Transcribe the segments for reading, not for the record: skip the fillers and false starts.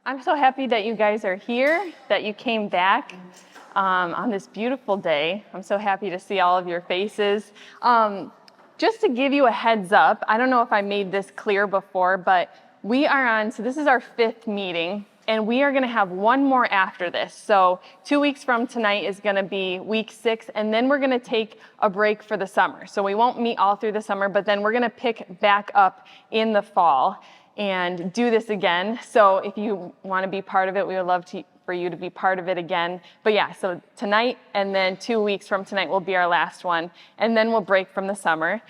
I'm so happy that you guys are here, that you came back on this beautiful day. I'm so happy to see all of your faces. Just to give you a heads up, I don't know if I made this clear before, but we are on, so this is our 5th meeting, and we are going to have one more after this. So 2 weeks from tonight is going to be week 6, and then we're going to take a break for the summer. So we won't meet all through the summer, but then we're going to pick back up in the fall and do this again. So if you want to be part of it, we would love for you to be part of it again. But yeah, so tonight and then 2 weeks from tonight will be our last one, and then we'll break from the summer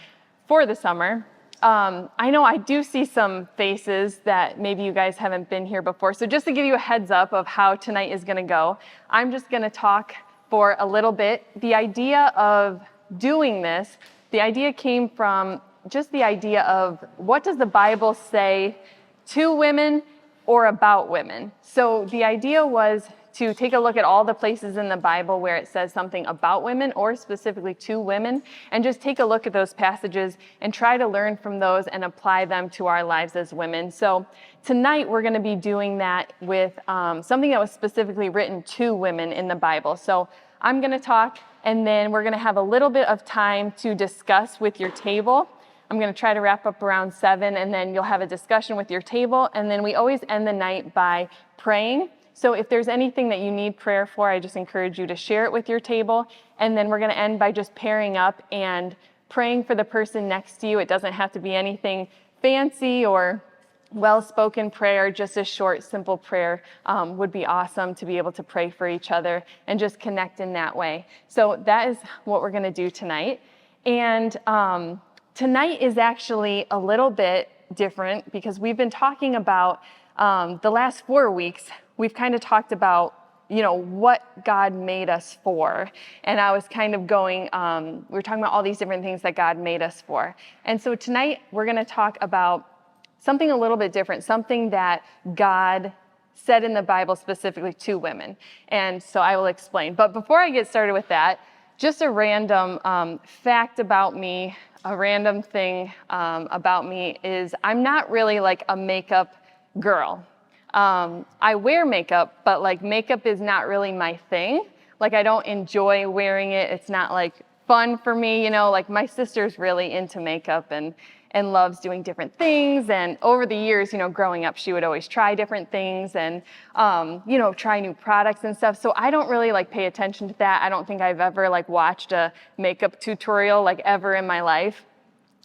for the summer. I know I do see some faces that maybe you guys haven't been here before. So just to give you a heads up of how tonight is going to go, I'm just going to talk for a little bit. The idea of doing this, the idea came from just the idea of what does the Bible say to women or about women. So the idea was to take a look at all the places in the Bible where it says something about women or specifically to women, and just take a look at those passages and try to learn from those and apply them to our lives as women. So tonight we're going to be doing that with something that was specifically written to women in the Bible. So I'm going to talk, and then we're going to have a little bit of time to discuss with your table. I'm going to try to wrap up around 7, and then you'll have a discussion with your table, and then we always end the night by praying. So if there's anything that you need prayer for, I just encourage you to share it with your table, and then we're going to end by just pairing up and praying for the person next to you. It doesn't have to be anything fancy or well-spoken prayer, just a short, simple prayer would be awesome to be able to pray for each other and just connect in that way. So that is what we're going to do tonight. And tonight is actually a little bit different because we've been talking about the last 4 weeks, we've kind of talked about, what God made us for. And I was kind of going, we were talking about all these different things that God made us for. And so tonight we're going to talk about something a little bit different, something that God said in the Bible specifically to women. And so I will explain. But before I get started with that, just a random fact about me, a random thing about me is I'm not really like a makeup girl. I wear makeup, but like makeup is not really my thing. Like I don't enjoy wearing it. It's not like fun for me, like my sister's really into makeup and loves doing different things. And over the years, growing up, she would always try different things and, try new products and stuff. So I don't really like pay attention to that. I don't think I've ever like watched a makeup tutorial like ever in my life.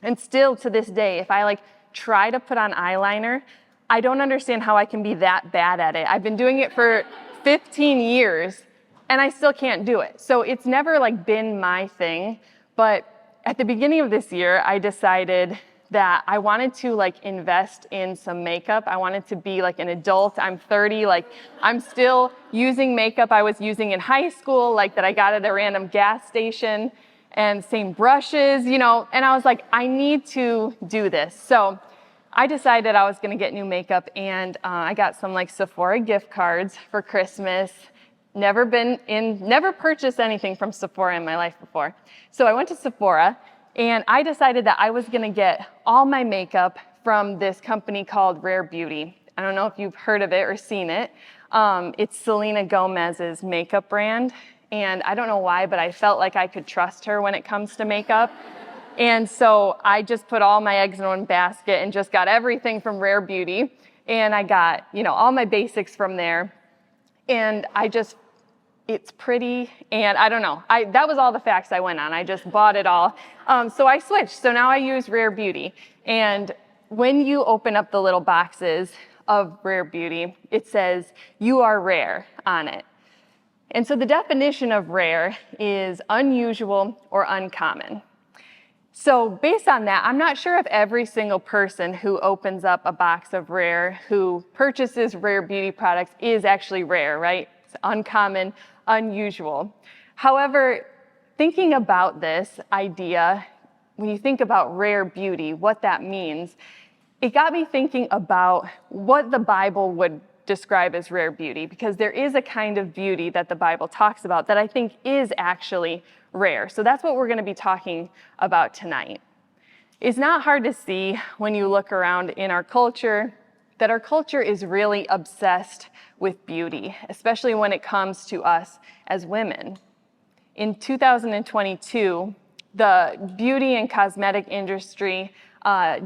And still to this day, if I like try to put on eyeliner, I don't understand how I can be that bad at it. I've been doing it for 15 years and I still can't do it. So it's never like been my thing. But at the beginning of this year, I decided that I wanted to like invest in some makeup. I wanted to be like an adult. I'm 30, like I'm still using makeup I was using in high school, like that I got at a random gas station, and same brushes, and I was like, I need to do this. So I decided I was gonna get new makeup, and I got some like Sephora gift cards for Christmas. Never purchased anything from Sephora in my life before. So I went to Sephora, and I decided that I was gonna get all my makeup from this company called Rare Beauty. I don't know if you've heard of it or seen it. It's Selena Gomez's makeup brand. And I don't know why, but I felt like I could trust her when it comes to makeup. And so I just put all my eggs in one basket and just got everything from Rare Beauty. And I got, all my basics from there. And it's pretty, and I don't know. That was all the facts I went on. I just bought it all. So I switched. So now I use Rare Beauty. And when you open up the little boxes of Rare Beauty, it says, "You are rare" on it. And so the definition of rare is unusual or uncommon. So based on that, I'm not sure if every single person who opens up a box of Rare, who purchases Rare Beauty products, is actually rare, right? It's uncommon, unusual. However, thinking about this idea, when you think about Rare Beauty, what that means, it got me thinking about what the Bible would describe as rare beauty, because there is a kind of beauty that the Bible talks about that I think is actually rare. So that's what we're going to be talking about tonight. It's not hard to see when you look around in our culture that our culture is really obsessed with beauty, especially when it comes to us as women. In 2022, the beauty and cosmetic industry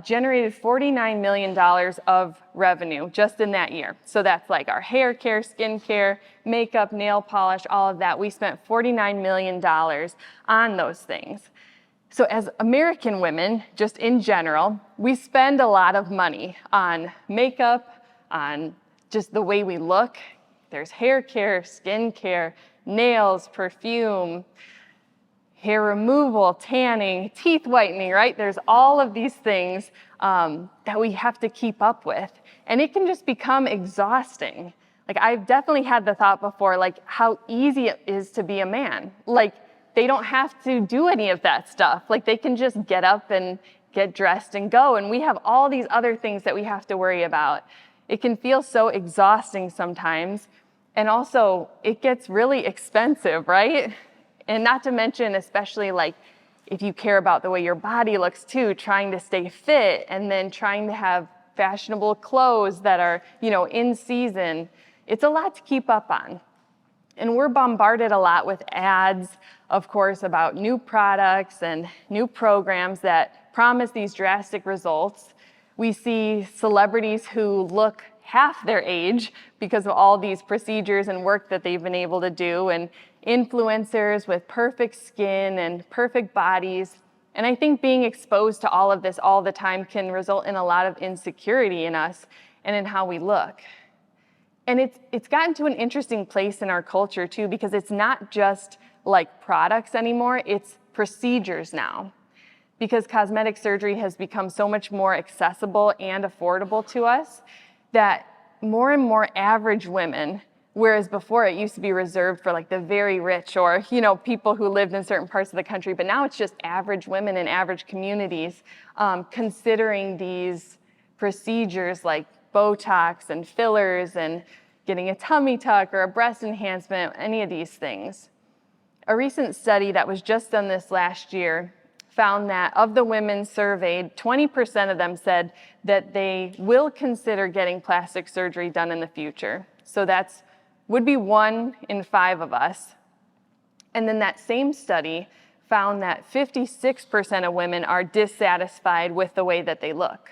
generated $49 million of revenue just in that year. So that's like our hair care, skin care, makeup, nail polish, all of that. We spent $49 million on those things. So as American women, just in general, we spend a lot of money on makeup, on just the way we look. There's hair care, skin care, nails, perfume, hair removal, tanning, teeth whitening, right? There's all of these things that we have to keep up with. And it can just become exhausting. Like, I've definitely had the thought before, like, how easy it is to be a man. Like, they don't have to do any of that stuff. Like, they can just get up and get dressed and go. And we have all these other things that we have to worry about. It can feel so exhausting sometimes. And also, it gets really expensive, right? And not to mention, especially like if you care about the way your body looks too, trying to stay fit and then trying to have fashionable clothes that are, in season. It's a lot to keep up on. And we're bombarded a lot with ads, of course, about new products and new programs that promise these drastic results. We see celebrities who look half their age because of all these procedures and work that they've been able to do, and influencers with perfect skin and perfect bodies. And I think being exposed to all of this all the time can result in a lot of insecurity in us and in how we look. And it's gotten to an interesting place in our culture too, because it's not just like products anymore, it's procedures now. Because cosmetic surgery has become so much more accessible and affordable to us, that more and more average women, whereas before it used to be reserved for like the very rich or, people who lived in certain parts of the country, but now it's just average women in average communities considering these procedures like Botox and fillers and getting a tummy tuck or a breast enhancement, any of these things. A recent study that was just done this last year found that of the women surveyed, 20% of them said that they will consider getting plastic surgery done in the future. So that's would be 1 in 5 of us. And then that same study found that 56% of women are dissatisfied with the way that they look.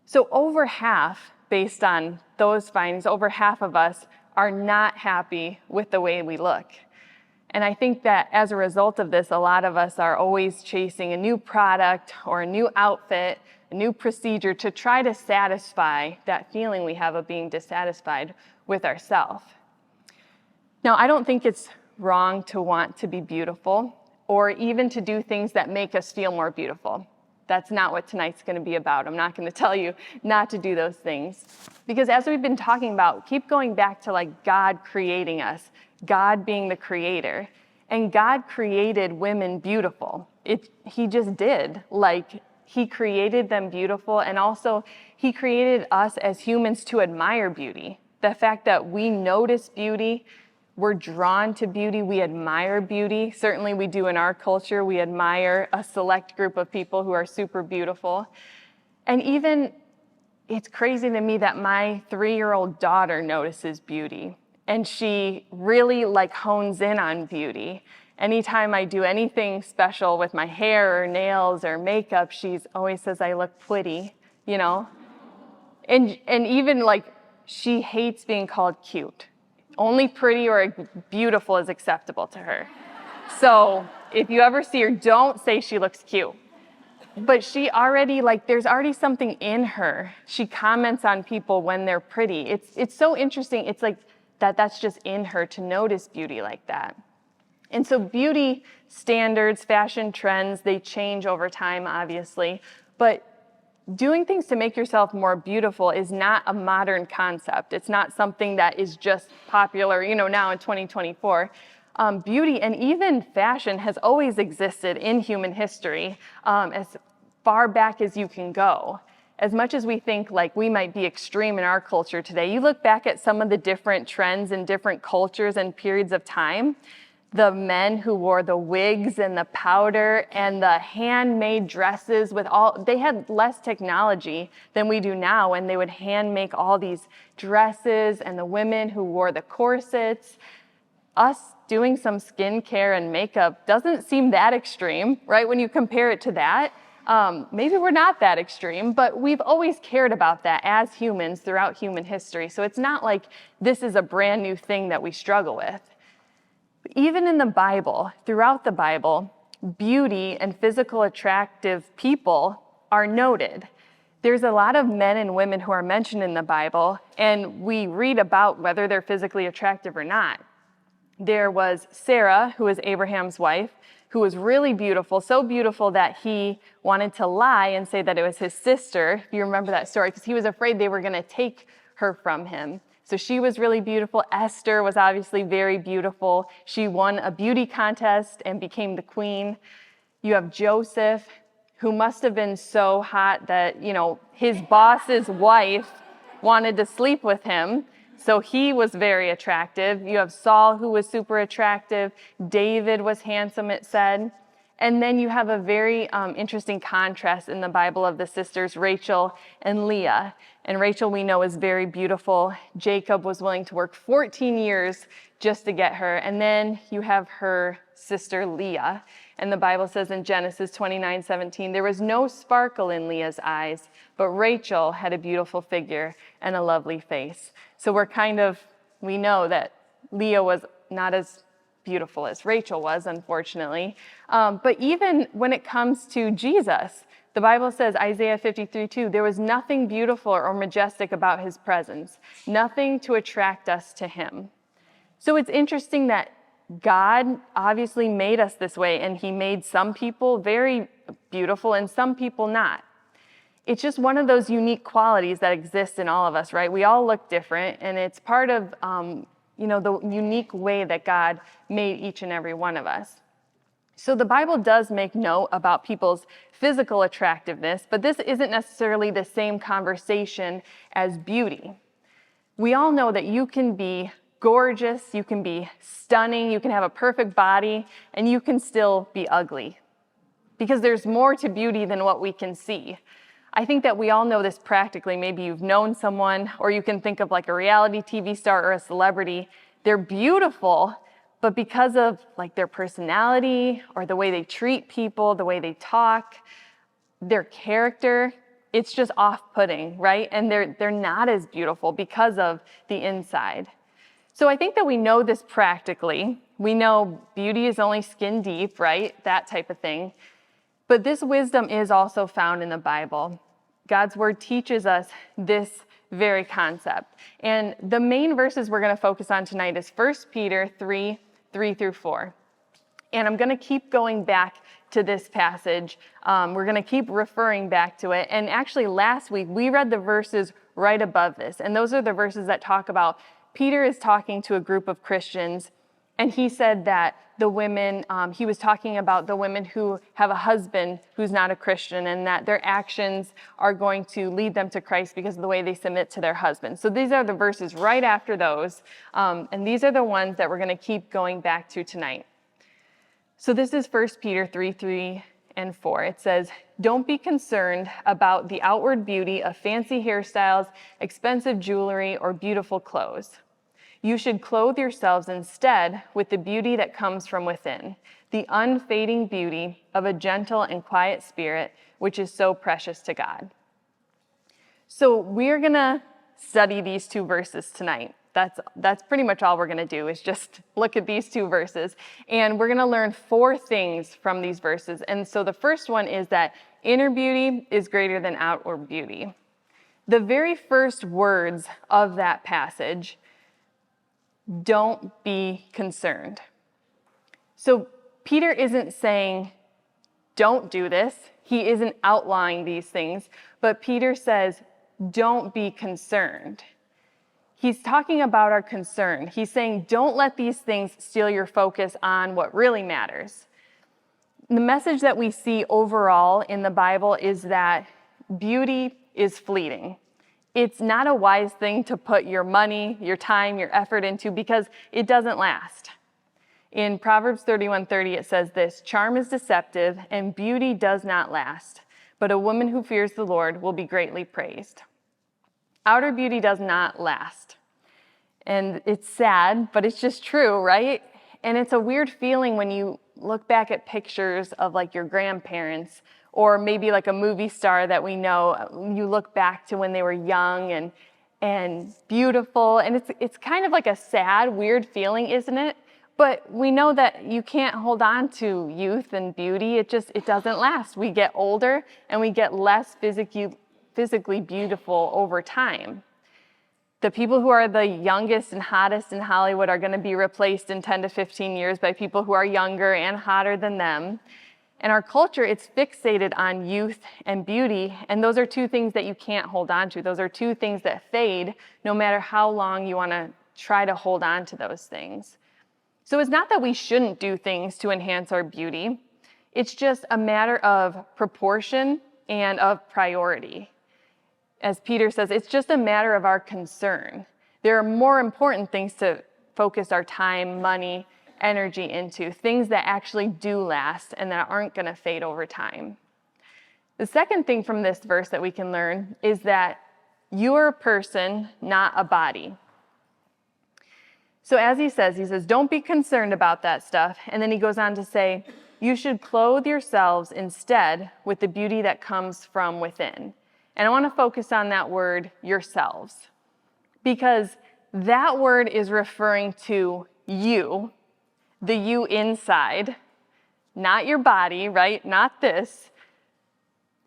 So over half, based on those findings, over half of us are not happy with the way we look. And I think that as a result of this, a lot of us are always chasing a new product or a new outfit, a new procedure to try to satisfy that feeling we have of being dissatisfied with ourselves. Now, I don't think it's wrong to want to be beautiful or even to do things that make us feel more beautiful. That's not what tonight's going to be about. I'm not going to tell you not to do those things. Because as we've been talking about, keep going back to like God creating us, God being the creator. And God created women beautiful. He just did. Like, he created them beautiful, and also he created us as humans to admire beauty. The fact that we notice beauty, we're drawn to beauty, we admire beauty. Certainly we do in our culture. We admire a select group of people who are super beautiful. And even, it's crazy to me that my 3-year-old daughter notices beauty. And she really hones in on beauty. Anytime I do anything special with my hair or nails or makeup, she always says I look pretty, And even she hates being called cute. Only pretty or beautiful is acceptable to her. So if you ever see her, don't say she looks cute. But she already, there's already something in her. She comments on people when they're pretty. It's so interesting. It's like that's just in her to notice beauty like that. And so beauty standards, fashion trends, they change over time, obviously. But doing things to make yourself more beautiful is not a modern concept. It's not something that is just popular, now in 2024. Beauty and even fashion has always existed in human history, as far back as you can go. As much as we think we might be extreme in our culture today, you look back at some of the different trends in different cultures and periods of time, the men who wore the wigs and the powder and the handmade dresses they had less technology than we do now, and they would hand make all these dresses, and the women who wore the corsets. Us doing some skincare and makeup doesn't seem that extreme, right? When you compare it to that, maybe we're not that extreme, but we've always cared about that as humans throughout human history. So it's not like this is a brand new thing that we struggle with. Even in the Bible, throughout the Bible, beauty and physical attractive people are noted. There's a lot of men and women who are mentioned in the Bible, and we read about whether they're physically attractive or not. There was Sarah, who was Abraham's wife, who was really beautiful, so beautiful that he wanted to lie and say that it was his sister, if you remember that story, because he was afraid they were going to take her from him. So she was really beautiful. Esther was obviously very beautiful. She won a beauty contest and became the queen. You have Joseph, who must have been so hot that, his boss's wife wanted to sleep with him. So he was very attractive. You have Saul, who was super attractive. David was handsome, it said. And then you have a very interesting contrast in the Bible of the sisters, Rachel and Leah. And Rachel, we know, is very beautiful. Jacob was willing to work 14 years just to get her. And then you have her sister, Leah. And the Bible says in Genesis 29:17, there was no sparkle in Leah's eyes, but Rachel had a beautiful figure and a lovely face. So we know that Leah was not as beautiful as Rachel was, unfortunately. But even when it comes to Jesus, the Bible says, Isaiah 53:2, there was nothing beautiful or majestic about his presence, nothing to attract us to him. So it's interesting that God obviously made us this way, and he made some people very beautiful and some people not. It's just one of those unique qualities that exist in all of us, right? We all look different, and it's part of the unique way that God made each and every one of us. So the Bible does make note about people's physical attractiveness, but this isn't necessarily the same conversation as beauty. We all know that you can be gorgeous, you can be stunning, you can have a perfect body, and you can still be ugly. Because there's more to beauty than what we can see. I think that we all know this practically. Maybe you've known someone, or you can think of like a reality TV star or a celebrity. They're beautiful, but because of like their personality or the way they treat people, the way they talk, their character, it's just off-putting, right? And they're not as beautiful because of the inside. So I think that we know this practically. We know beauty is only skin deep, right? That type of thing. But this wisdom is also found in the Bible. God's word teaches us this very concept. And the main verses we're going to focus on tonight is 1 Peter 3:3-4. And I'm going to keep going back to this passage. We're going to keep referring back to it. And actually last week we read the verses right above this. And those are the verses that talk about Peter is talking to a group of Christians, and he said that the women, he was talking about the women who have a husband who's not a Christian, and that their actions are going to lead them to Christ because of the way they submit to their husband. So these are the verses right after those, and these are the ones that we're going to keep going back to tonight. So this is 1 Peter 3:3-4. It says, "Don't be concerned about the outward beauty of fancy hairstyles, expensive jewelry, or beautiful clothes. You should clothe yourselves instead with the beauty that comes from within, the unfading beauty of a gentle and quiet spirit, which is so precious to God." So we're going to study these two verses tonight. That's pretty much all we're going to do is just look at these two verses. And we're going to learn 4 things from these verses. And so the first one is that inner beauty is greater than outward beauty. The very first words of that passage, don't be concerned. So Peter isn't saying, don't do this. He isn't outlining these things. But Peter says, don't be concerned. He's talking about our concern. He's saying, don't let these things steal your focus on what really matters. The message that we see overall in the Bible is that beauty is fleeting. It's not a wise thing to put your money, your time, your effort into because it doesn't last. In Proverbs 31:30, it says this: "Charm is deceptive, and beauty does not last, but a woman who fears the Lord will be greatly praised." Outer beauty does not last. And it's sad, but it's just true, right? And it's a weird feeling when you look back at pictures of like your grandparents, or maybe like a movie star that we know. You look back to when they were young and beautiful, and it's kind of like a sad, weird feeling, isn't it? But we know that you can't hold on to youth and beauty. It doesn't last. We get older and we get less physically beautiful over time. The people who are the youngest and hottest in Hollywood are going to be replaced in 10 to 15 years by people who are younger and hotter than them. And our culture, it's fixated on youth and beauty, and those are two things that you can't hold on to. Those are two things that fade no matter how long you want to try to hold on to those things. So it's not that we shouldn't do things to enhance our beauty. It's just a matter of proportion and of priority. As Peter says, it's just a matter of our concern. There are more important things to focus our time, money, energy into, things that actually do last and that aren't going to fade over time. The second thing from this verse that we can learn is that you are a person, not a body. So as he says, don't be concerned about that stuff. And then he goes on to say, you should clothe yourselves instead with the beauty that comes from within. And I want to focus on that word, yourselves, because that word is referring to you, the you inside, not your body, right? Not this,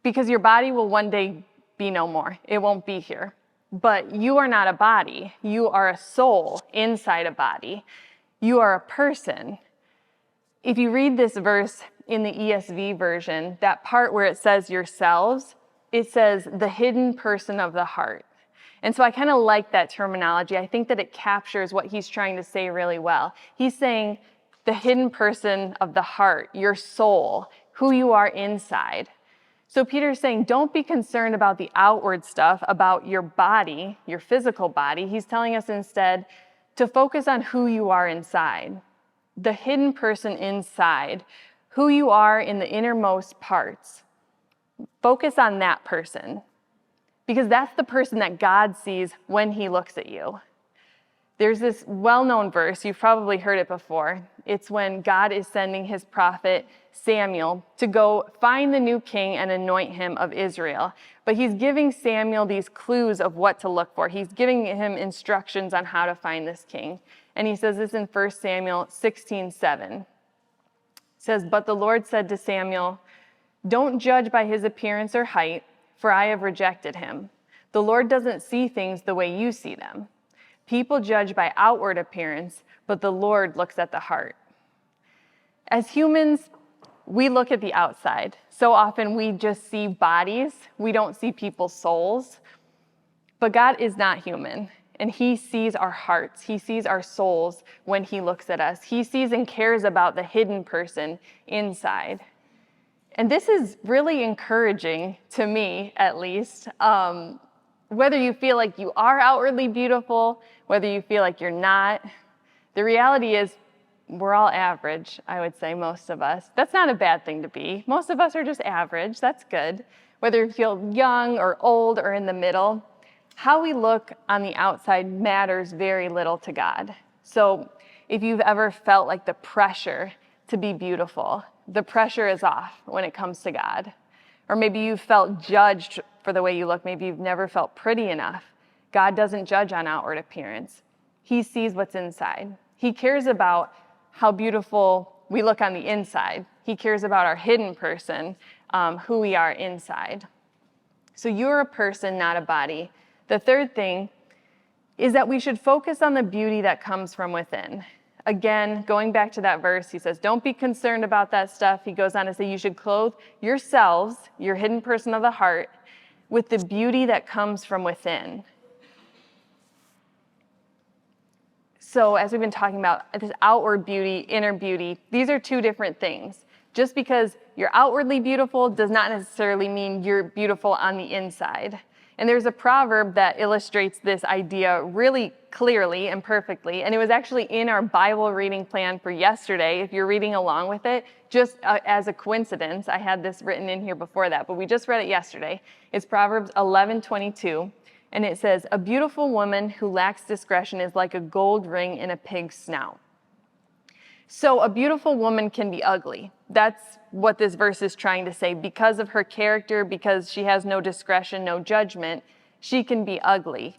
because your body will one day be no more. It won't be here. But you are not a body. You are a soul inside a body. You are a person. If you read this verse in the ESV version, that part where it says yourselves, it says the hidden person of the heart. And so I kind of like that terminology. I think that it captures what he's trying to say really well. He's saying the hidden person of the heart, your soul, who you are inside. So Peter's saying, don't be concerned about the outward stuff, about your body, your physical body. He's telling us instead to focus on who you are inside, the hidden person inside, who you are in the innermost parts. Focus on that person, because that's the person that God sees when he looks at you. There's this well-known verse, you've probably heard it before. It's when God is sending his prophet Samuel to go find the new king and anoint him of Israel. But he's giving Samuel these clues of what to look for. He's giving him instructions on how to find this king. And he says this in 1 Samuel 16:7. It says, "But the Lord said to Samuel, don't judge by his appearance or height, for I have rejected him. The Lord doesn't see things the way you see them. People judge by outward appearance, but the Lord looks at the heart." As humans, we look at the outside. So often we just see bodies. We don't see people's souls. But God is not human, and he sees our hearts. He sees our souls when he looks at us. He sees and cares about the hidden person inside. And this is really encouraging to me, at least. Whether you feel like you are outwardly beautiful, whether you feel like you're not, the reality is we're all average, I would say, most of us. That's not a bad thing to be. Most of us are just average. That's good. Whether you feel young or old or in the middle, how we look on the outside matters very little to God. So if you've ever felt like the pressure to be beautiful, the pressure is off when it comes to God. Or maybe you've felt judged for the way you look. Maybe you've never felt pretty enough. God doesn't judge on outward appearance. He sees what's inside. He cares about how beautiful we look on the inside. He cares about our hidden person, who we are inside. So you're a person, not a body. The third thing is that we should focus on the beauty that comes from within. Again, going back to that verse, he says, don't be concerned about that stuff. He goes on to say, you should clothe yourselves, your hidden person of the heart, with the beauty that comes from within. So as we've been talking about, this outward beauty, inner beauty, these are two different things. Just because you're outwardly beautiful does not necessarily mean you're beautiful on the inside. And there's a proverb that illustrates this idea really clearly and perfectly. And it was actually in our Bible reading plan for yesterday, if you're reading along with it, just as a coincidence. I had this written in here before that, but we just read it yesterday. It's Proverbs 11:22. And it says, "A beautiful woman who lacks discretion is like a gold ring in a pig's snout." So a beautiful woman can be ugly. That's what this verse is trying to say. Because of her character, because she has no discretion, no judgment, she can be ugly.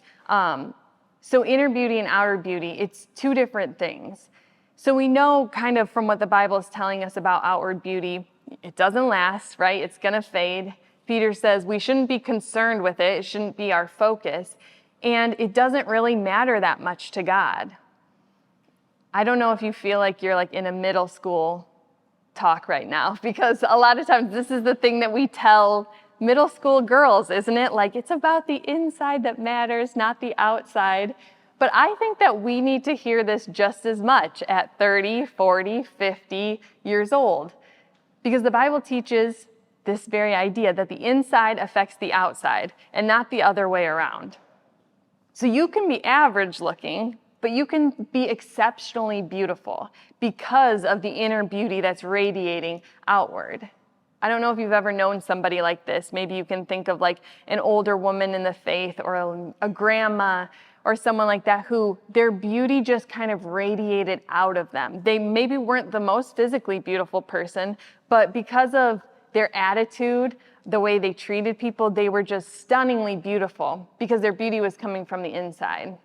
So inner beauty and outer beauty, it's two different things. So we know kind of from what the Bible is telling us about outward beauty, it doesn't last, right? It's going to fade. Peter says we shouldn't be concerned with it. It shouldn't be our focus. And it doesn't really matter that much to God. I don't know if you feel like you're like in a middle school talk right now, because a lot of times this is the thing that we tell middle school girls, isn't it? Like, it's about the inside that matters, not the outside. But I think that we need to hear this just as much at 30, 40, 50 years old, because the Bible teaches this very idea that the inside affects the outside and not the other way around. So you can be average looking, but you can be exceptionally beautiful because of the inner beauty that's radiating outward. I don't know if you've ever known somebody like this. Maybe you can think of like an older woman in the faith, or a grandma, or someone like that who their beauty just kind of radiated out of them. They maybe weren't the most physically beautiful person, but because of their attitude, the way they treated people, they were just stunningly beautiful because their beauty was coming from the inside.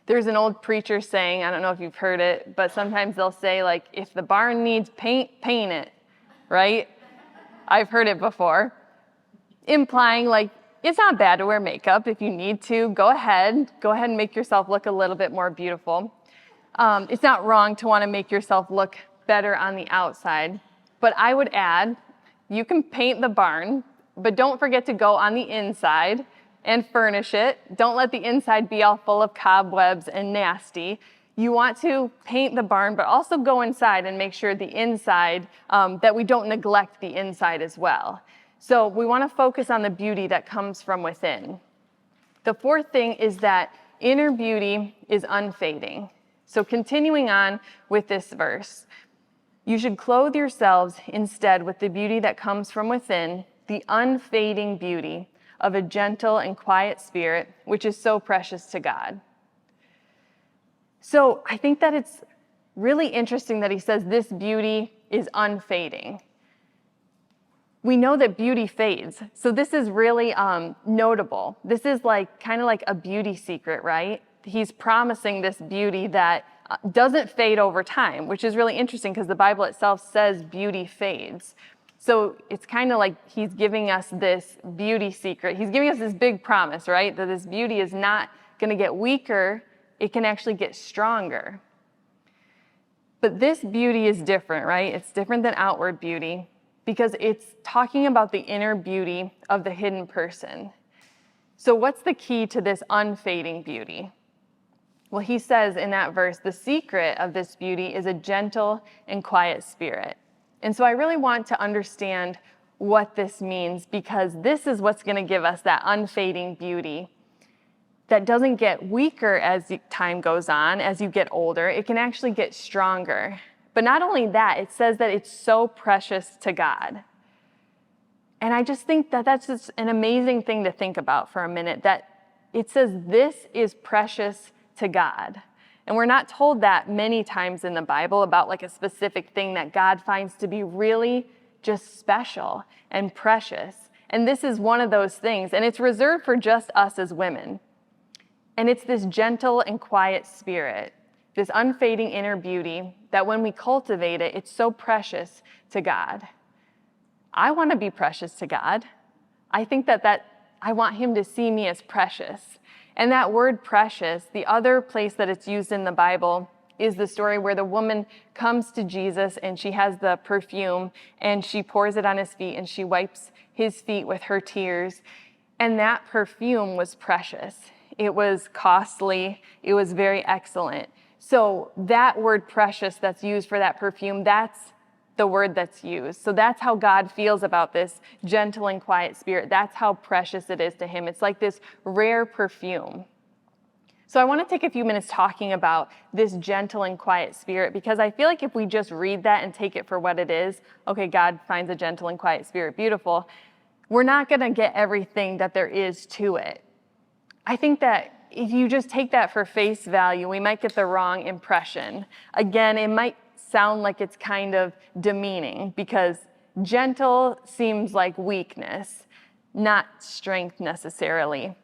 There's an old preacher saying, I don't know if you've heard it, but sometimes they'll say, like, if the barn needs paint, paint it, right? I've heard it before. Implying, like, it's not bad to wear makeup if you need to. Go ahead and make yourself look a little bit more beautiful. It's not wrong to want to make yourself look better on the outside. But I would add, you can paint the barn, but don't forget to go on the inside and furnish it. Don't let the inside be all full of cobwebs and nasty. You want to paint the barn, but also go inside and make sure the inside, that we don't neglect the inside as well. So we want to focus on the beauty that comes from within. The fourth thing is that inner beauty is unfading. So continuing on with this verse, you should clothe yourselves instead with the beauty that comes from within, the unfading beauty of a gentle and quiet spirit, which is so precious to God. So I think that it's really interesting that he says this beauty is unfading. We know that beauty fades, so this is really notable. This is like kind of like a beauty secret, right? He's promising this beauty that doesn't fade over time, which is really interesting because the Bible itself says beauty fades. So it's kind of like he's giving us this beauty secret. He's giving us this big promise, right? That this beauty is not going to get weaker. It can actually get stronger. But this beauty is different, right? It's different than outward beauty because it's talking about the inner beauty of the hidden person. So what's the key to this unfading beauty? Well, he says in that verse, the secret of this beauty is a gentle and quiet spirit. And so I really want to understand what this means, because this is what's going to give us that unfading beauty that doesn't get weaker as time goes on, as you get older. It can actually get stronger. But not only that, it says that it's so precious to God. And I just think that that's just an amazing thing to think about for a minute, that it says this is precious to God. And we're not told that many times in the Bible about like a specific thing that God finds to be really just special and precious. And this is one of those things, and it's reserved for just us as women. And it's this gentle and quiet spirit, this unfading inner beauty that when we cultivate it, it's so precious to God. I want to be precious to God. I think that I want him to see me as precious. And that word precious, the other place that it's used in the Bible is the story where the woman comes to Jesus and she has the perfume and she pours it on his feet and she wipes his feet with her tears. And that perfume was precious. It was costly. It was very excellent. So that word precious that's used for that perfume, that's the word that's used. So that's how God feels about this gentle and quiet spirit. That's how precious it is to him. It's like this rare perfume. So I want to take a few minutes talking about this gentle and quiet spirit, because I feel like if we just read that and take it for what it is, okay, God finds a gentle and quiet spirit beautiful, we're not going to get everything that there is to it. I think that if you just take that for face value, we might get the wrong impression. Again, it might sound like it's kind of demeaning, because gentle seems like weakness, not strength necessarily.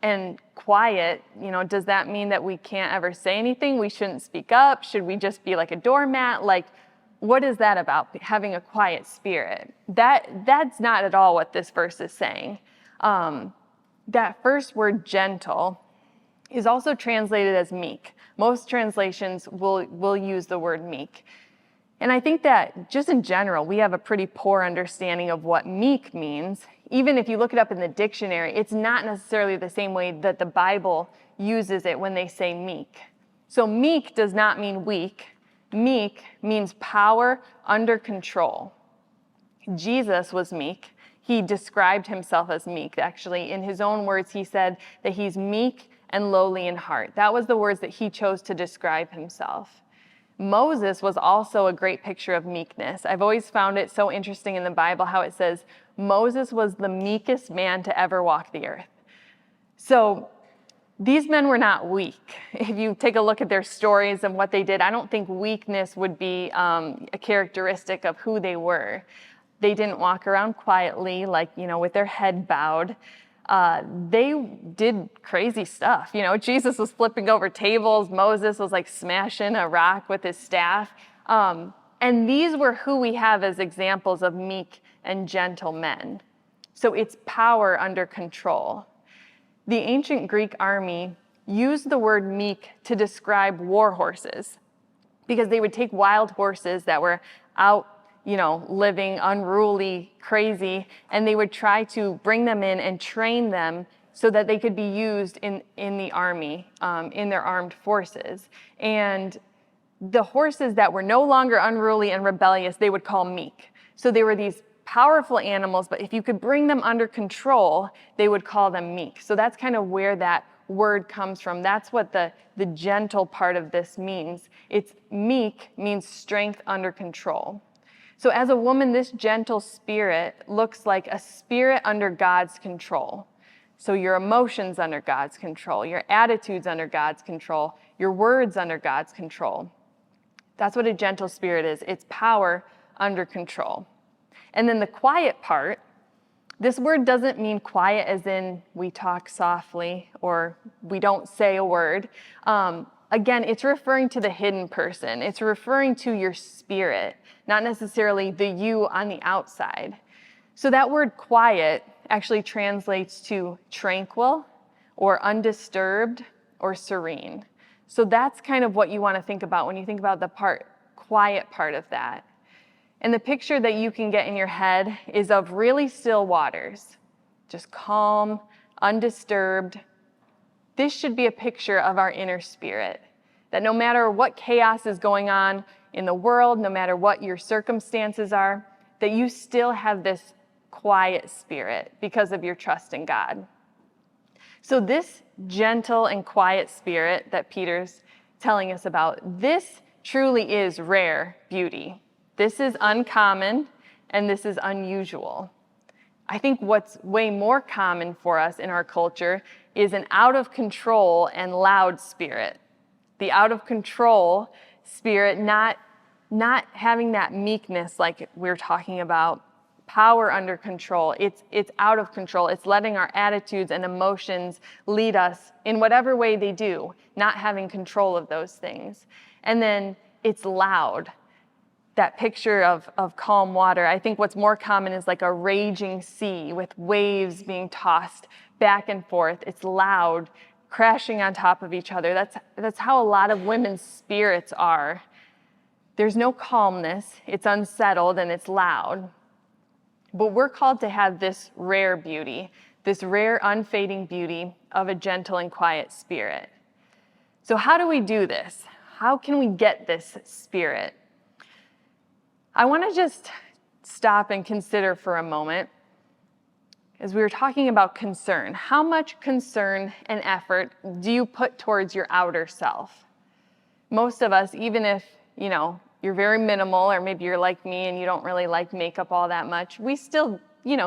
And quiet, does that mean that we can't ever say anything? We shouldn't speak up? Should we just be like a doormat? Like, what is that about, having a quiet spirit? That's not at all what this verse is saying. That first word, gentle, is also translated as meek. Most translations will use the word meek. And I think that just in general, we have a pretty poor understanding of what meek means. Even if you look it up in the dictionary, it's not necessarily the same way that the Bible uses it when they say meek. So meek does not mean weak. Meek means power under control. Jesus was meek. He described himself as meek. Actually, in his own words, he said that he's meek and lowly in heart. That was the words that he chose to describe himself. Moses was also a great picture of meekness. I've always found it so interesting in the Bible how it says Moses was the meekest man to ever walk the earth. So these men were not weak. If you take a look at their stories and what they did, I don't think weakness would be a characteristic of who they were. They didn't walk around quietly, like, with their head bowed. They did crazy stuff. Jesus was flipping over tables. Moses was like smashing a rock with his staff. And these were who we have as examples of meek and gentle men. So it's power under control. The ancient Greek army used the word meek to describe war horses, because they would take wild horses that were out living unruly, crazy, and they would try to bring them in and train them so that they could be used in the army, in their armed forces. And the horses that were no longer unruly and rebellious, they would call meek. So they were these powerful animals, but if you could bring them under control, they would call them meek. So that's kind of where that word comes from. That's what the gentle part of this means. It's meek means strength under control. So as a woman, this gentle spirit looks like a spirit under God's control. So your emotions under God's control, your attitudes under God's control, your words under God's control. That's what a gentle spirit is. It's power under control. And then the quiet part, this word doesn't mean quiet as in we talk softly or we don't say a word. Again, it's referring to the hidden person. It's referring to your spirit, not necessarily the you on the outside. So that word quiet actually translates to tranquil or undisturbed or serene. So that's kind of what you want to think about when you think about the quiet part of that. And the picture that you can get in your head is of really still waters, just calm, undisturbed. This should be a picture of our inner spirit, that no matter what chaos is going on in the world, no matter what your circumstances are, that you still have this quiet spirit because of your trust in God. So this gentle and quiet spirit that Peter's telling us about, this truly is rare beauty. This is uncommon and this is unusual. I think what's way more common for us in our culture is an out of control and loud spirit. The out of control spirit, not having that meekness like we're talking about, power under control. It's out of control. It's letting our attitudes and emotions lead us in whatever way they do, not having control of those things. And then it's loud. That picture of calm water, I think what's more common is like a raging sea with waves being tossed back and forth. It's loud, crashing on top of each other. That's how a lot of women's spirits are. There's no calmness. It's unsettled and it's loud. But we're called to have this rare beauty, this rare unfading beauty of a gentle and quiet spirit. So how do we do this? How can we get this spirit? I want to just stop and consider for a moment, as we were talking about concern, how much concern and effort do you put towards your outer self? Most of us, even if, you're very minimal, or maybe you're like me and you don't really like makeup all that much, we still,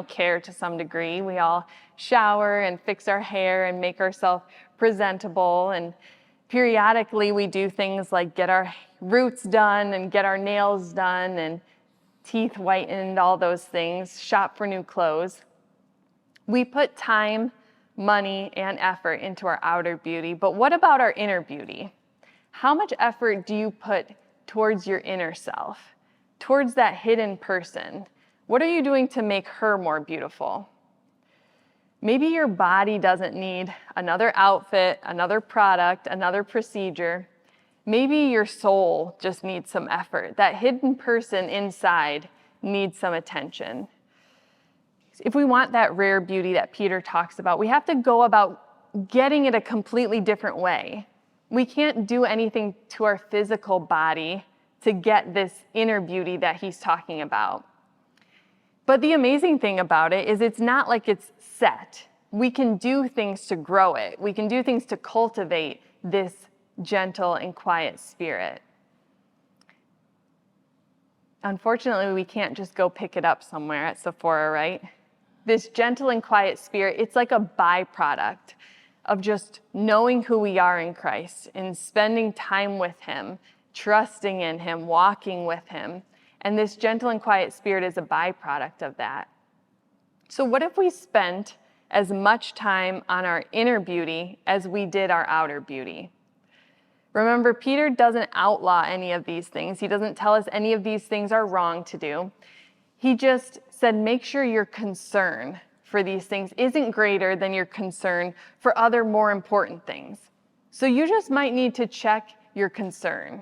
care to some degree. We all shower and fix our hair and make ourselves presentable, and periodically we do things like get our roots done and get our nails done and teeth whitened, all those things, shop for new clothes. We put time, money, and effort into our outer beauty, but what about our inner beauty? How much effort do you put towards your inner self, towards that hidden person? What are you doing to make her more beautiful? Maybe your body doesn't need another outfit, another product, another procedure. Maybe your soul just needs some effort. That hidden person inside needs some attention. If we want that rare beauty that Peter talks about, we have to go about getting it a completely different way. We can't do anything to our physical body to get this inner beauty that he's talking about. But the amazing thing about it is it's not like it's set. We can do things to grow it. We can do things to cultivate this gentle and quiet spirit. Unfortunately, we can't just go pick it up somewhere at Sephora, right? This gentle and quiet spirit, it's like a byproduct of just knowing who we are in Christ and spending time with him, trusting in him, walking with him. And this gentle and quiet spirit is a byproduct of that. So what if we spent as much time on our inner beauty as we did our outer beauty? Remember, Peter doesn't outlaw any of these things. He doesn't tell us any of these things are wrong to do. He just said, make sure your concern for these things isn't greater than your concern for other more important things. So you just might need to check your concern.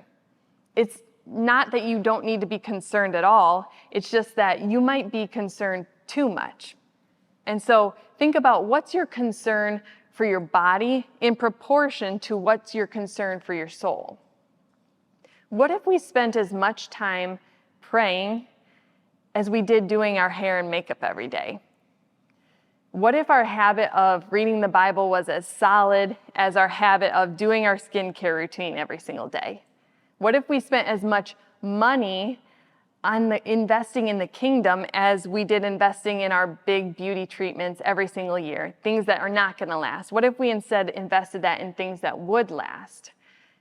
It's not that you don't need to be concerned at all. It's just that you might be concerned too much. And so think about what's your concern for your body in proportion to what's your concern for your soul. What if we spent as much time praying as we did doing our hair and makeup every day? What if our habit of reading the Bible was as solid as our habit of doing our skincare routine every single day? What if we spent as much money on investing in the kingdom as we did investing in our big beauty treatments every single year, things that are not going to last? What if we instead invested that in things that would last?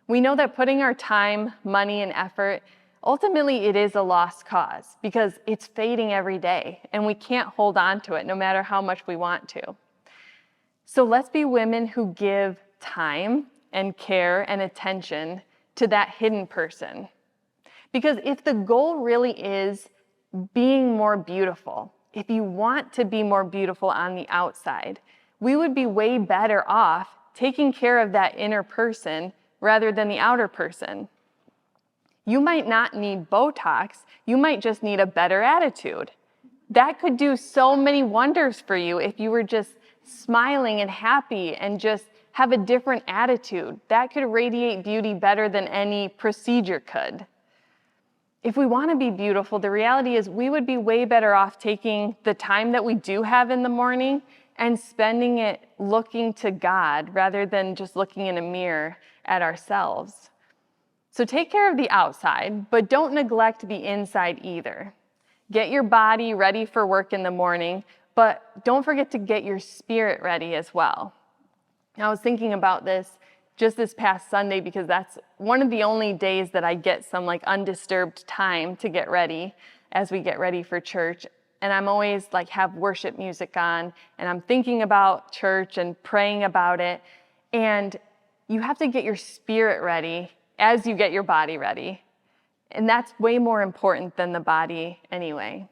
We know that putting our time, money, and effort, ultimately it is a lost cause because it's fading every day and we can't hold on to it no matter how much we want to. So let's be women who give time and care and attention to that hidden person. Because if the goal really is being more beautiful, if you want to be more beautiful on the outside, we would be way better off taking care of that inner person rather than the outer person. You might not need Botox, you might just need a better attitude. That could do so many wonders for you if you were just smiling and happy and just have a different attitude. That could radiate beauty better than any procedure could. If we want to be beautiful, the reality is we would be way better off taking the time that we do have in the morning and spending it looking to God rather than just looking in a mirror at ourselves. So take care of the outside, but don't neglect the inside either. Get your body ready for work in the morning, but don't forget to get your spirit ready as well. I was thinking about this just this past Sunday because that's one of the only days that I get some undisturbed time to get ready as we get ready for church. And I'm always have worship music on and I'm thinking about church and praying about it. And you have to get your spirit ready as you get your body ready. And that's way more important than the body anyway.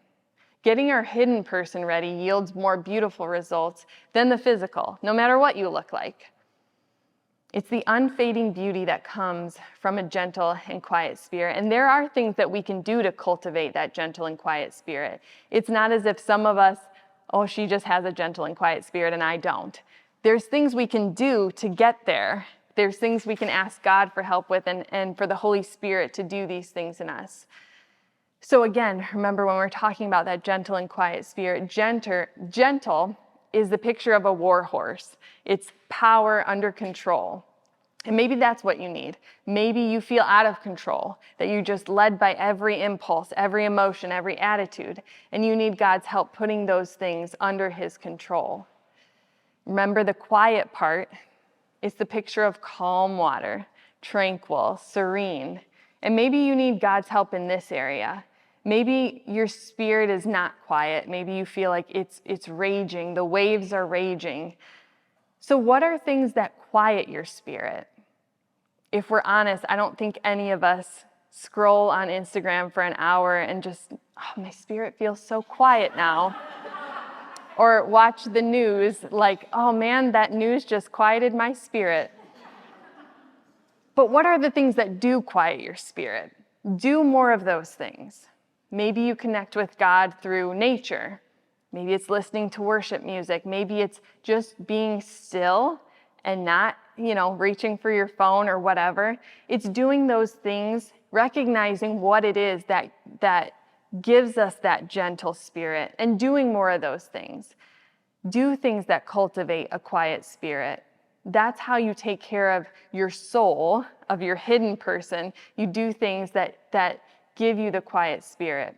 Getting our hidden person ready yields more beautiful results than the physical, no matter what you look like. It's the unfading beauty that comes from a gentle and quiet spirit. And there are things that we can do to cultivate that gentle and quiet spirit. It's not as if some of us, oh, she just has a gentle and quiet spirit and I don't. There's things we can do to get there. There's things we can ask God for help with and for the Holy Spirit to do these things in us. So again, remember when we're talking about that gentle and quiet spirit, gentle is the picture of a war horse. It's power under control. And maybe that's what you need. Maybe you feel out of control, that you're just led by every impulse, every emotion, every attitude, and you need God's help putting those things under his control. Remember the quiet part is the picture of calm water, tranquil, serene. And maybe you need God's help in this area. Maybe your spirit is not quiet. Maybe you feel like it's raging, the waves are raging. So what are things that quiet your spirit? If we're honest, I don't think any of us scroll on Instagram for an hour and just, oh, my spirit feels so quiet now. Or watch the news like, oh man, that news just quieted my spirit. But what are the things that do quiet your spirit? Do more of those things. Maybe you connect with God through nature. Maybe it's listening to worship music. Maybe it's just being still and not, reaching for your phone or whatever. It's doing those things, recognizing what it is that gives us that gentle spirit and doing more of those things. Do things that cultivate a quiet spirit. That's how you take care of your soul, of your hidden person. You do things that give you the quiet spirit.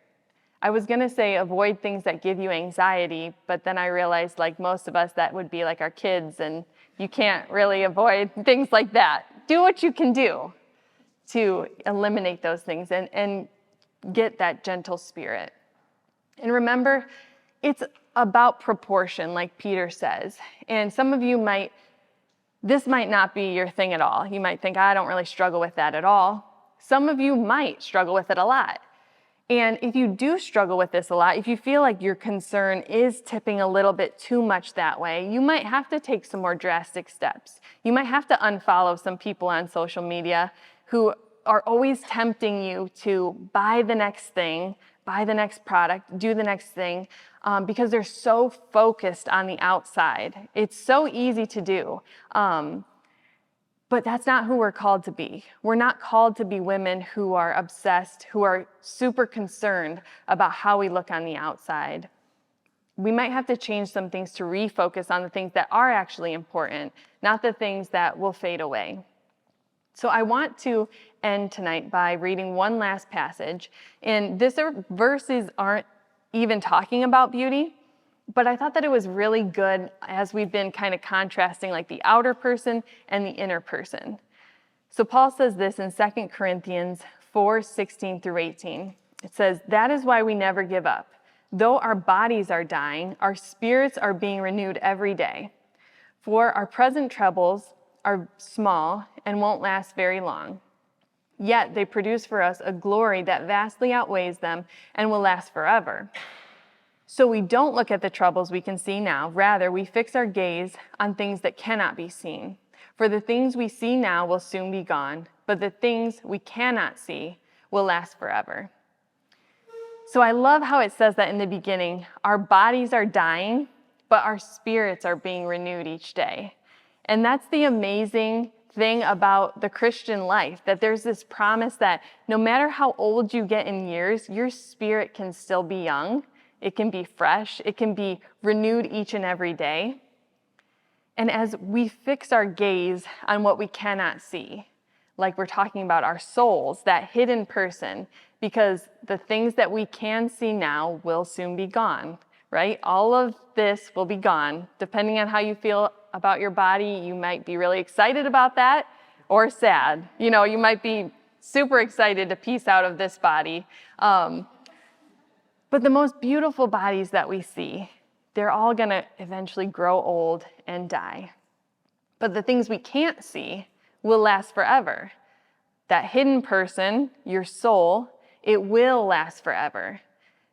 I was going to say avoid things that give you anxiety, but then I realized, like most of us, that would be like our kids, and you can't really avoid things like that. Do what you can do to eliminate those things and get that gentle spirit. And remember, it's about proportion, like Peter says. And some of you this might not be your thing at all. You might think, I don't really struggle with that at all. Some of you might struggle with it a lot. And if you do struggle with this a lot, if you feel like your concern is tipping a little bit too much that way, you might have to take some more drastic steps. You might have to unfollow some people on social media who are always tempting you to buy the next thing, buy the next product, do the next thing, because they're so focused on the outside. It's so easy to do. But that's not who we're called to be. We're not called to be women who are obsessed, who are super concerned about how we look on the outside. We might have to change some things to refocus on the things that are actually important, not the things that will fade away. So I want to end tonight by reading one last passage. And these verses aren't even talking about beauty, but I thought that it was really good as we've been kind of contrasting like the outer person and the inner person. So Paul says this in 2 Corinthians 4:16 through 18. It says, "That is why we never give up. Though our bodies are dying, our spirits are being renewed every day. For our present troubles are small and won't last very long. Yet they produce for us a glory that vastly outweighs them and will last forever. So we don't look at the troubles we can see now. Rather, we fix our gaze on things that cannot be seen. For the things we see now will soon be gone, but the things we cannot see will last forever." So I love how it says that in the beginning. Our bodies are dying, but our spirits are being renewed each day. And that's the amazing thing about the Christian life, that there's this promise that no matter how old you get in years, your spirit can still be young. It can be fresh. It can be renewed each and every day. And as we fix our gaze on what we cannot see, like we're talking about our souls, that hidden person, because the things that we can see now will soon be gone, right? All of this will be gone. Depending on how you feel about your body, you might be really excited about that or sad. You might be super excited to piece out of this body. But the most beautiful bodies that we see, they're all going to eventually grow old and die. But the things we can't see will last forever. That hidden person, your soul, it will last forever.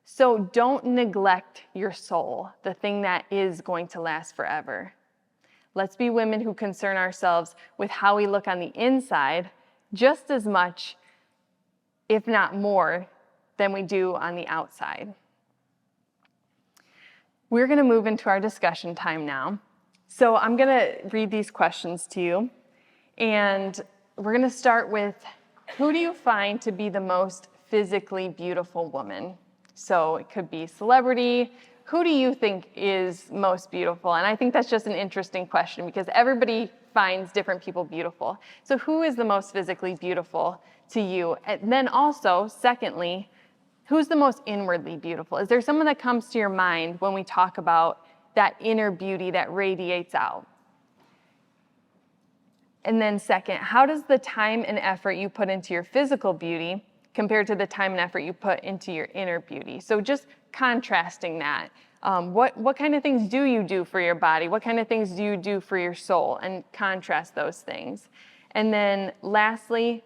So don't neglect your soul, the thing that is going to last forever. Let's be women who concern ourselves with how we look on the inside just as much, if not more, than we do on the outside. We're going to move into our discussion time now. So I'm going to read these questions to you. And we're going to start with, who do you find to be the most physically beautiful woman? So it could be celebrity. Who do you think is most beautiful? And I think that's just an interesting question because everybody finds different people beautiful. So who is the most physically beautiful to you? And then also, secondly, who's the most inwardly beautiful? Is there someone that comes to your mind when we talk about that inner beauty that radiates out? And then second, how does the time and effort you put into your physical beauty compared to the time and effort you put into your inner beauty? So just contrasting that. What kind of things do you do for your body? What kind of things do you do for your soul? And contrast those things. And then lastly,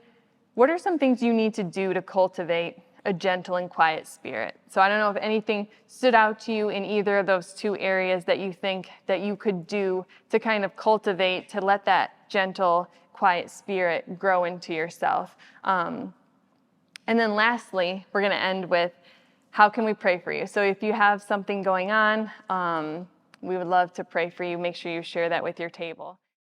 what are some things you need to do to cultivate a gentle and quiet spirit? So I don't know if anything stood out to you in either of those two areas that you think that you could do to kind of cultivate, to let that gentle, quiet spirit grow into yourself. And then lastly, we're going to end with, how can we pray for you? So if you have something going on, we would love to pray for you. Make sure you share that with your table.